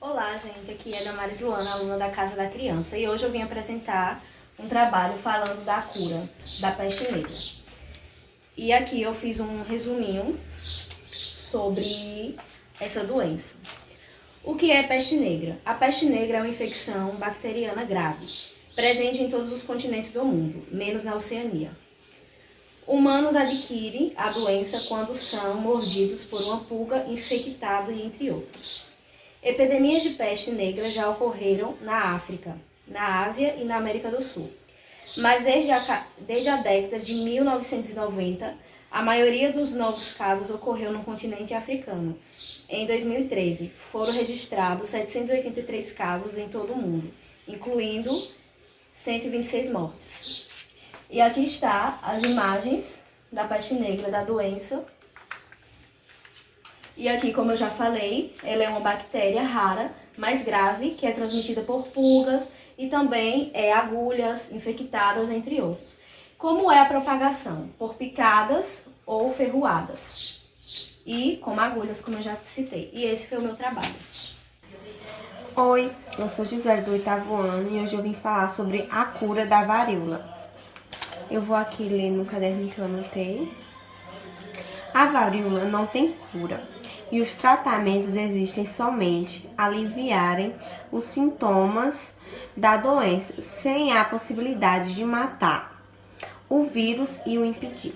Olá, gente, aqui é a Damares Luana, aluna da Casa da Criança, e hoje eu vim apresentar um trabalho falando da cura da peste negra. E aqui eu fiz um resuminho sobre essa doença. O que é peste negra? A peste negra é uma infecção bacteriana grave, presente em todos os continentes do mundo, menos na Oceania. Humanos adquirem a doença quando são mordidos por uma pulga infectada, entre outros. Epidemias de peste negra já ocorreram na África, na Ásia e na América do Sul. Mas desde a década de 1990, a maioria dos novos casos ocorreu no continente africano. Em 2013, foram registrados 783 casos em todo o mundo, incluindo 126 mortes. E aqui está as imagens da peste negra, da doença. E aqui, como eu já falei, ela é uma bactéria rara, mais grave, que é transmitida por pulgas e também agulhas infectadas, entre outros. Como é a propagação? Por picadas ou ferroadas. E como agulhas, como eu já citei. E esse foi o meu trabalho. Oi, eu sou Gisele do 8º ano e hoje eu vim falar sobre a cura da varíola. Eu vou aqui ler no caderno que eu anotei. A varíola não tem cura e os tratamentos existem somente aliviarem os sintomas da doença, sem a possibilidade de matar o vírus e o impedir.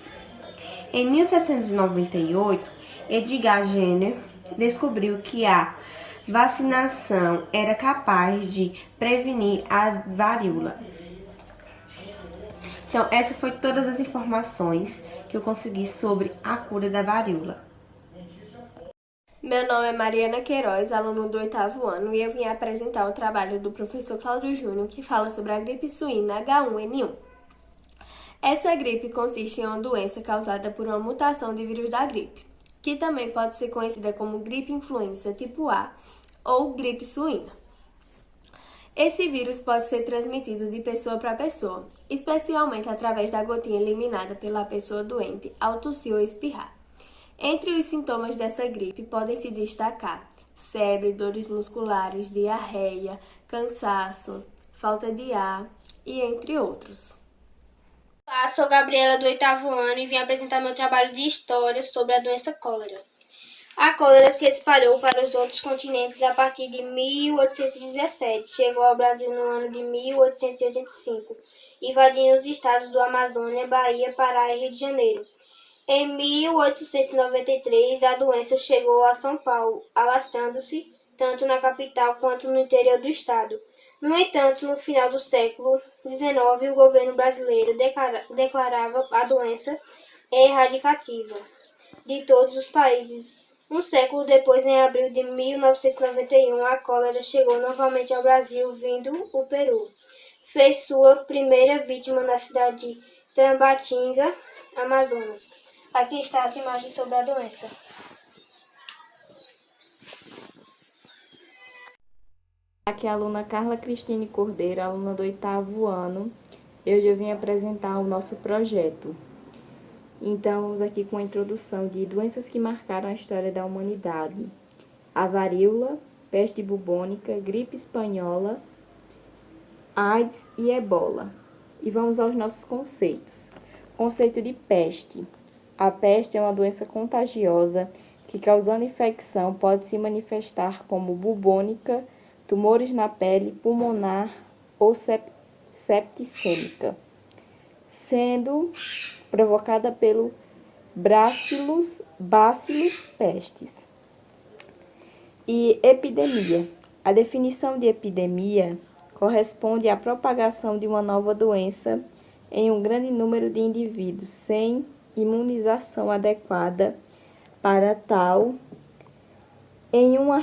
Em 1798, Edgar Jenner descobriu que a vacinação era capaz de prevenir a varíola. Então, essa foi todas as informações que eu consegui sobre a cura da varíola. Meu nome é Mariana Queiroz, aluna do 8º ano, e eu vim apresentar o trabalho do professor Cláudio Júnior, que fala sobre a gripe suína H1N1. Essa gripe consiste em uma doença causada por uma mutação de vírus da gripe, que também pode ser conhecida como gripe influenza tipo A ou gripe suína. Esse vírus pode ser transmitido de pessoa para pessoa, especialmente através da gotinha eliminada pela pessoa doente ao tossir ou espirrar. Entre os sintomas dessa gripe podem se destacar febre, dores musculares, diarreia, cansaço, falta de ar e entre outros. Olá, sou Gabriela do 8º ano e vim apresentar meu trabalho de história sobre a doença cólera. A cólera se espalhou para os outros continentes a partir de 1817, chegou ao Brasil no ano de 1885, invadindo os estados do Amazônia, Bahia, Pará e Rio de Janeiro. Em 1893, a doença chegou a São Paulo, alastrando-se tanto na capital quanto no interior do estado. No entanto, no final do século XIX, o governo brasileiro declarava a doença erradicativa de todos os países. Um século depois, em abril de 1991, a cólera chegou novamente ao Brasil, vindo do Peru. Fez sua primeira vítima na cidade de Tambatinga, Amazonas. Aqui está as imagens sobre a doença. Aqui é a aluna Carla Cristine Cordeiro, aluna do 8º ano. Hoje eu vim apresentar o nosso projeto. Então, vamos aqui com a introdução de doenças que marcaram a história da humanidade. A varíola, peste bubônica, gripe espanhola, AIDS e ebola. E vamos aos nossos conceitos. Conceito de peste. A peste é uma doença contagiosa que, causando infecção, pode se manifestar como bubônica, tumores na pele, pulmonar ou septicêmica, sendo provocada pelo bacillus pestis. E epidemia. A definição de epidemia corresponde à propagação de uma nova doença em um grande número de indivíduos, sem imunização adequada para tal, em uma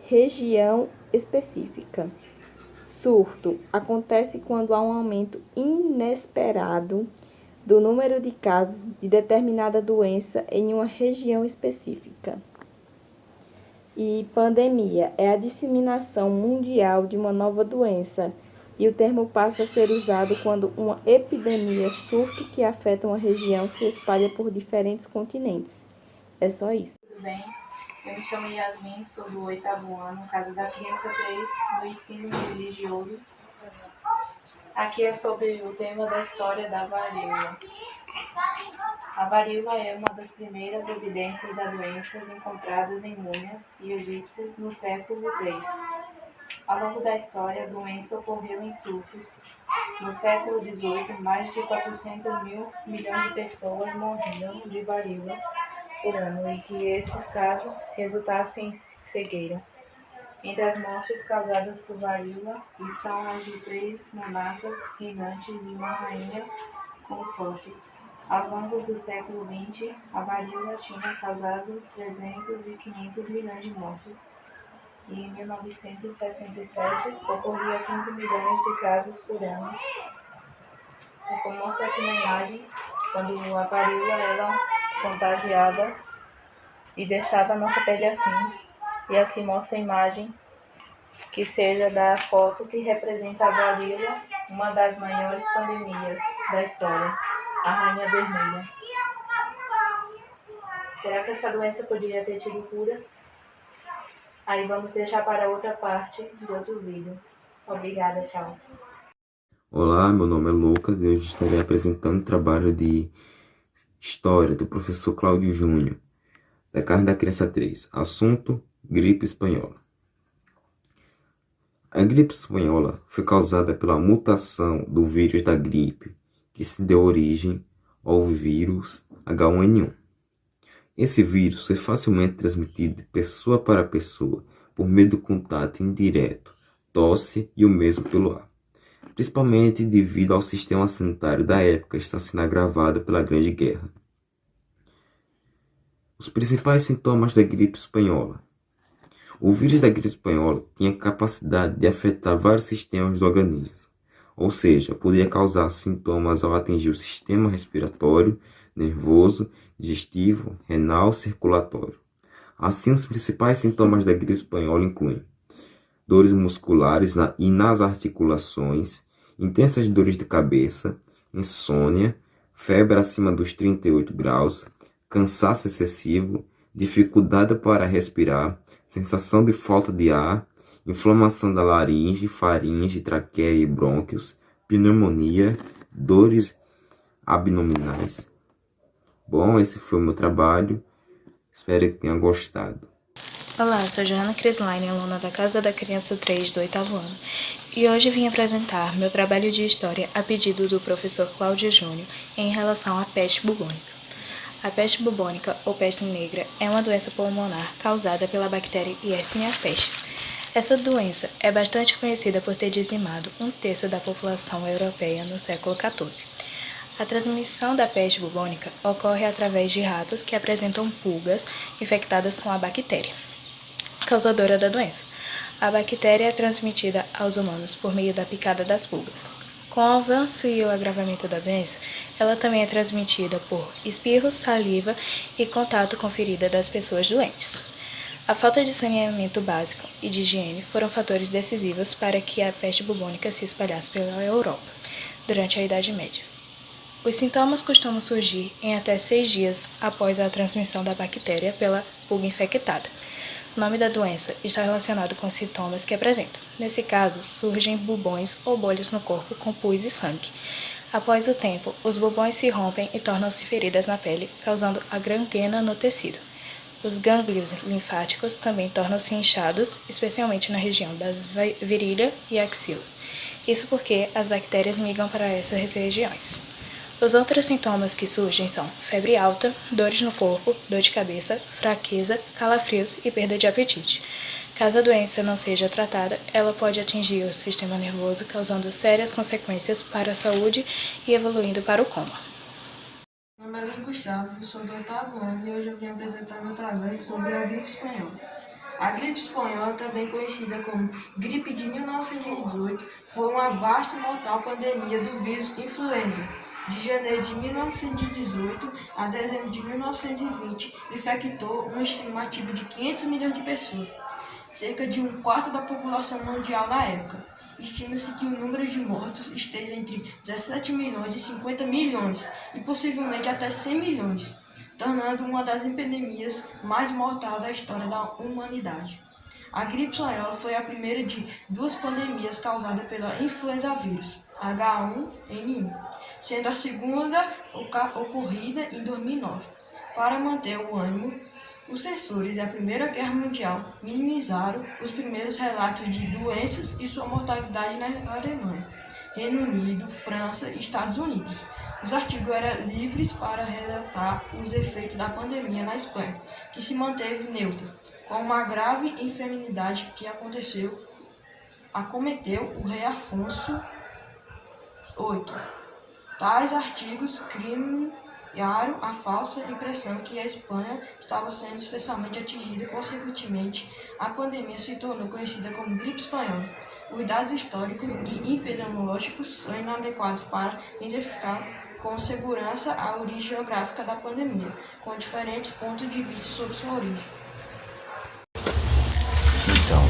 região específica. Surto acontece quando há um aumento inesperado do número de casos de determinada doença em uma região específica. E pandemia é a disseminação mundial de uma nova doença, e o termo passa a ser usado quando uma epidemia, surto que afeta uma região, se espalha por diferentes continentes. É só isso. Tudo bem? Eu me chamo Yasmin, sou do 8º ano, Casa da Criança 3, do ensino religioso. Aqui é sobre o tema da história da varíola. A varíola é uma das primeiras evidências da doença encontradas em múmias e egípcias no século III. Ao longo da história, a doença ocorreu em surtos. No século XVIII, mais de 400 milhões de pessoas morriam de varíola por ano e que esses casos resultassem em cegueira. Entre as mortes causadas por varíola estão as de 3 monarcas reinantes e uma rainha consorte. Ao longo do século XX, a varíola tinha causado 300 e 500 milhões de mortes. E em 1967, ocorria 15 milhões de casos por ano. Como mostra aqui na imagem, quando a varíola ela contagiava e deixava a nossa pele assim. E aqui mostra a imagem que seja da foto que representa a varíola, uma das maiores pandemias da história, a Rainha Vermelha. Será que essa doença poderia ter tido cura? Aí vamos deixar para outra parte de outro vídeo. Obrigada, tchau. Olá, meu nome é Lucas e hoje estarei apresentando o trabalho de História do professor Cláudio Júnior, da Casa da Criança 3. Assunto: gripe espanhola. A gripe espanhola foi causada pela mutação do vírus da gripe, que se deu origem ao vírus H1N1. Esse vírus é facilmente transmitido de pessoa para pessoa por meio do contato indireto, tosse e o mesmo pelo ar, principalmente devido ao sistema sanitário da época estar sendo agravado pela Grande Guerra. Os principais sintomas da gripe espanhola. O vírus da gripe espanhola tinha a capacidade de afetar vários sistemas do organismo, ou seja, podia causar sintomas ao atingir o sistema respiratório, nervoso, digestivo, renal e circulatório. Assim, os principais sintomas da gripe espanhola incluem dores musculares e nas articulações, intensas dores de cabeça, insônia, febre acima dos 38 graus, cansaço excessivo, dificuldade para respirar, sensação de falta de ar, inflamação da laringe, faringe, traqueia e brônquios, pneumonia, dores abdominais. Bom, esse foi o meu trabalho. Espero que tenha gostado. Olá, sou Johanna Crislaine, aluna da Casa da Criança 3 do 8º ano, e hoje vim apresentar meu trabalho de história a pedido do professor Cláudio Júnior em relação à peste bubônica. A peste bubônica, ou peste negra, é uma doença pulmonar causada pela bactéria Yersinia pestis. Essa doença é bastante conhecida por ter dizimado 1/3 da população europeia no século XIV. A transmissão da peste bubônica ocorre através de ratos que apresentam pulgas infectadas com a bactéria causadora da doença. A bactéria é transmitida aos humanos por meio da picada das pulgas. Com o avanço e o agravamento da doença, ela também é transmitida por espirros, saliva e contato com ferida das pessoas doentes. A falta de saneamento básico e de higiene foram fatores decisivos para que a peste bubônica se espalhasse pela Europa durante a Idade Média. Os sintomas costumam surgir em até 6 dias após a transmissão da bactéria pela pulga infectada. O nome da doença está relacionado com os sintomas que apresentam. Nesse caso, surgem bubões ou bolhas no corpo com pus e sangue. Após o tempo, os bubões se rompem e tornam-se feridas na pele, causando a gangrena no tecido. Os gânglios linfáticos também tornam-se inchados, especialmente na região da virilha e axilas. Isso porque as bactérias migram para essas regiões. Os outros sintomas que surgem são febre alta, dores no corpo, dor de cabeça, fraqueza, calafrios e perda de apetite. Caso a doença não seja tratada, ela pode atingir o sistema nervoso, causando sérias consequências para a saúde e evoluindo para o coma. Meu nome é Luiz Gustavo, eu sou do 8º ano e hoje eu vim apresentar meu trabalho sobre a gripe espanhola. A gripe espanhola, também conhecida como gripe de 1918, foi uma vasta e mortal pandemia do vírus influenza. De janeiro de 1918 a dezembro de 1920, infectou uma estimativa de 500 milhões de pessoas, cerca de 1/4 da população mundial na época. Estima-se que o número de mortos esteja entre 17 milhões e 50 milhões, e possivelmente até 100 milhões. tornando uma das epidemias mais mortais da história da humanidade. A gripe espanhola foi a primeira de duas pandemias causadas pela influenza vírus, H1N1, sendo a segunda ocorrida em 2009. Para manter o ânimo, os censores da Primeira Guerra Mundial minimizaram os primeiros relatos de doenças e sua mortalidade na Alemanha, Reino Unido, França e Estados Unidos. Os artigos eram livres para relatar os efeitos da pandemia na Espanha, que se manteve neutra, com uma grave enfermidade que acometeu o rei Afonso VIII. Tais artigos criaram a falsa impressão que a Espanha estava sendo especialmente atingida. Consequentemente, a pandemia se tornou conhecida como gripe espanhola. Os dados históricos e epidemiológicos são inadequados para identificar com segurança a origem geográfica da pandemia, com diferentes pontos de vista sobre sua origem. Então,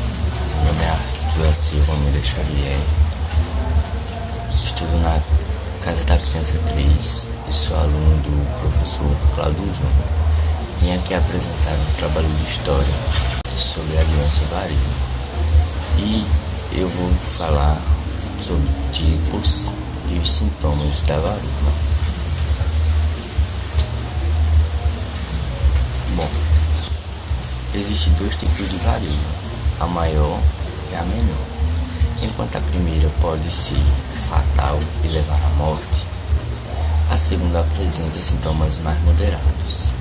meu nome é Arthur Silva Miranda Xavier, estudo na Casa da Criança 3 e sou aluno do professor Cláudio Júnior. Vim aqui apresentar um trabalho de história sobre a doença varíola e eu vou falar sobre tipos e os sintomas da varíola. Bom, existem dois tipos de varíola, a maior e a menor. Enquanto a primeira pode ser fatal e levar à morte, a segunda apresenta sintomas mais moderados.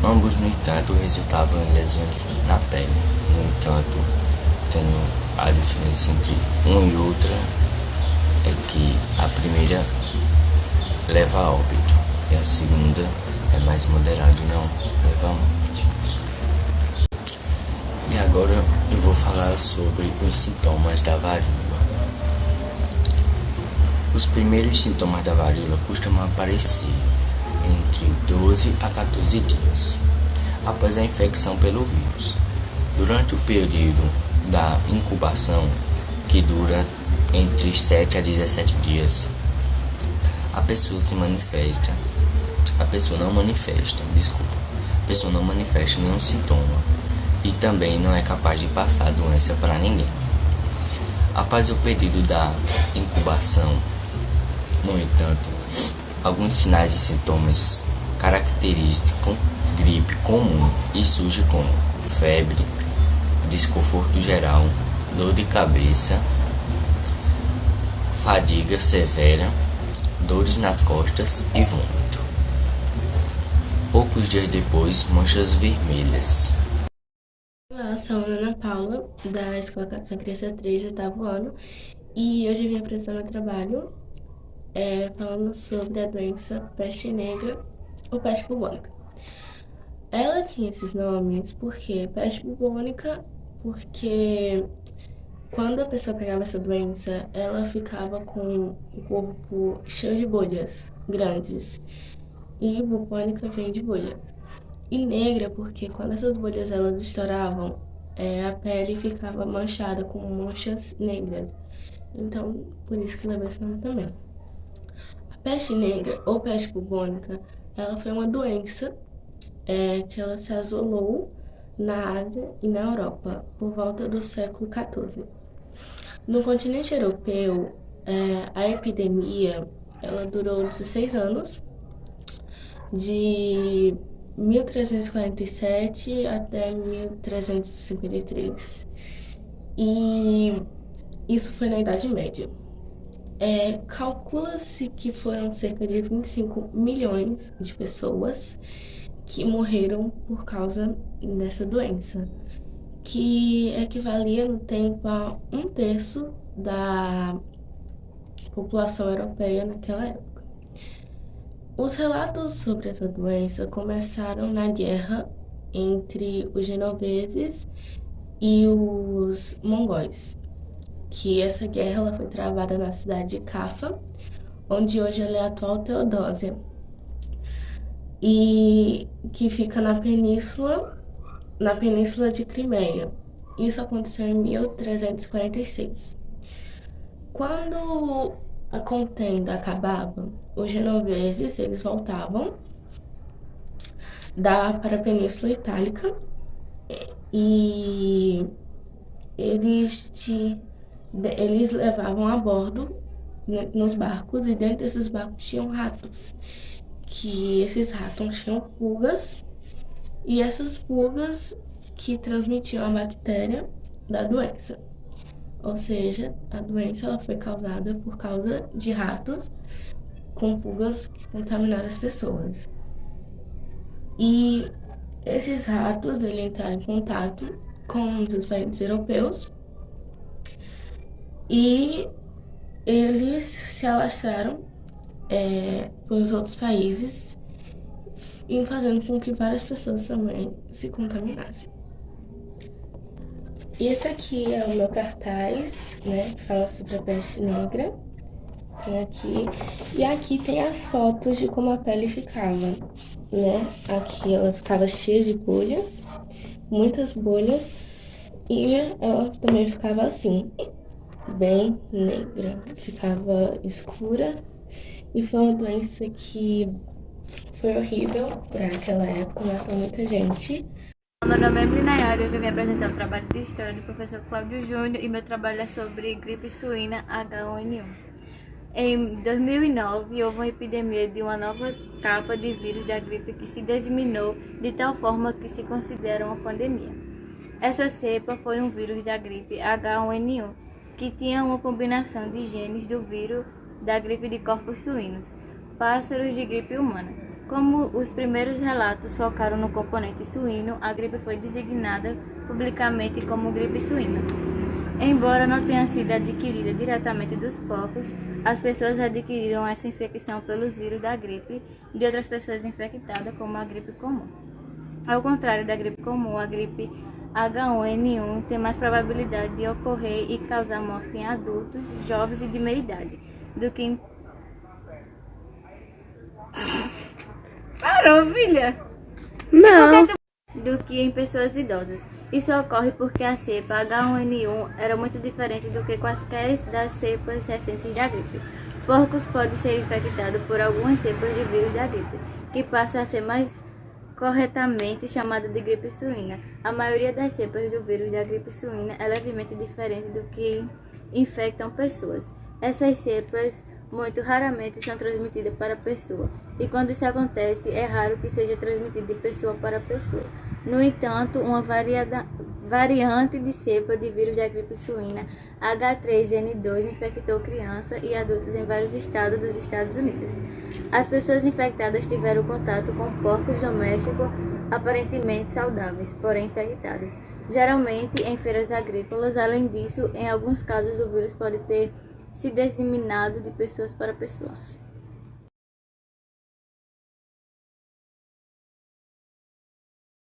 Ambos, no entanto, resultavam em lesões na pele. No entanto, tendo a diferença entre uma e outra é que a primeira leva a óbito e a segunda é mais moderada e não leva a morte. E agora eu vou falar sobre os sintomas da varíola. Os primeiros sintomas da varíola costumam aparecer entre 12 a 14 dias após a infecção pelo vírus. Durante o período da incubação, que dura entre 7 a 17 dias, a pessoa não manifesta nenhum sintoma e também não é capaz de passar a doença para ninguém. Após o período da incubação, no entanto, alguns sinais e sintomas característicos gripe comum e surge como febre, desconforto geral, dor de cabeça, fadiga severa, dores nas costas e vômito. Poucos dias depois, manchas vermelhas. Olá, eu sou a Ana Paula, da Escola Casa da Criança 3, do 8º ano, e hoje eu vim apresentar meu trabalho falando sobre a doença peste negra ou peste bubônica. Ela tinha esses nomes porque peste bubônica, porque quando a pessoa pegava essa doença, ela ficava com o corpo cheio de bolhas grandes, e bubônica vem de bolhas. E negra porque quando essas bolhas elas estouravam, a pele ficava manchada com manchas negras. Então, por isso que leva esse nome também. A peste negra ou peste bubônica, ela foi uma doença que ela se isolou na Ásia e na Europa por volta do século XIV. No continente europeu, a epidemia ela durou 16 anos, de 1347 até 1353. E isso foi na Idade Média. Calcula-se que foram cerca de 25 milhões de pessoas que morreram por causa dessa doença, que equivalia no tempo a 1/3 da população europeia naquela época. Os relatos sobre essa doença começaram na guerra entre os genoveses e os mongóis, que essa guerra ela foi travada na cidade de Cafa, onde hoje ela é a atual Teodósia, e que fica na península de Crimeia. Isso aconteceu em 1346. Quando a contenda acabava, os genoveses eles voltavam para a Península Itálica e eles levavam a bordo nos barcos e dentro desses barcos tinham ratos, que esses ratos tinham pulgas e essas pulgas que transmitiam a bactéria da doença. Ou seja, a doença ela foi causada por causa de ratos com pulgas que contaminaram as pessoas. E esses ratos eles entraram em contato com os países europeus e eles se alastraram pelos outros países, e fazendo com que várias pessoas também se contaminassem. E esse aqui é o meu cartaz, né, que fala sobre a peste negra. Tem aqui. E aqui tem as fotos de como a pele ficava, né? Aqui ela ficava cheia de bolhas, muitas bolhas, e ela também ficava assim, bem negra, ficava escura, e foi uma doença que foi horrível para aquela época, matou muita gente. Meu nome é Emily Nayara e hoje eu vim apresentar o trabalho de História do professor Cláudio Júnior e meu trabalho é sobre gripe suína H1N1. Em 2009, houve uma epidemia de uma nova capa de vírus da gripe que se disseminou de tal forma que se considera uma pandemia. Essa cepa foi um vírus da gripe H1N1, que tinha uma combinação de genes do vírus da gripe de corpos suínos, pássaros de gripe humana. Como os primeiros relatos focaram no componente suíno, a gripe foi designada publicamente como gripe suína. Embora não tenha sido adquirida diretamente dos porcos, as pessoas adquiriram essa infecção pelos vírus da gripe de outras pessoas infectadas, como a gripe comum. Ao contrário da gripe comum, a gripe H1N1 tem mais probabilidade de ocorrer e causar morte em adultos, jovens e de meia idade do que em... Parou, filha? Não. Do que em pessoas idosas. Isso ocorre porque a cepa H1N1 era muito diferente do que quaisquer das cepas recentes da gripe. Porcos podem ser infectados por algumas cepas de vírus da gripe, que passa a ser mais corretamente chamada de gripe suína. A maioria das cepas do vírus da gripe suína é levemente diferente do que infectam pessoas. Essas cepas muito raramente são transmitidas para pessoa, e quando isso acontece, é raro que seja transmitido de pessoa para pessoa. No entanto, uma variante de cepa de vírus da gripe suína H3N2 infectou crianças e adultos em vários estados dos Estados Unidos. As pessoas infectadas tiveram contato com porcos domésticos aparentemente saudáveis, porém infectados, geralmente em feiras agrícolas. Além disso, em alguns casos o vírus pode ter se disseminado de pessoas para pessoas.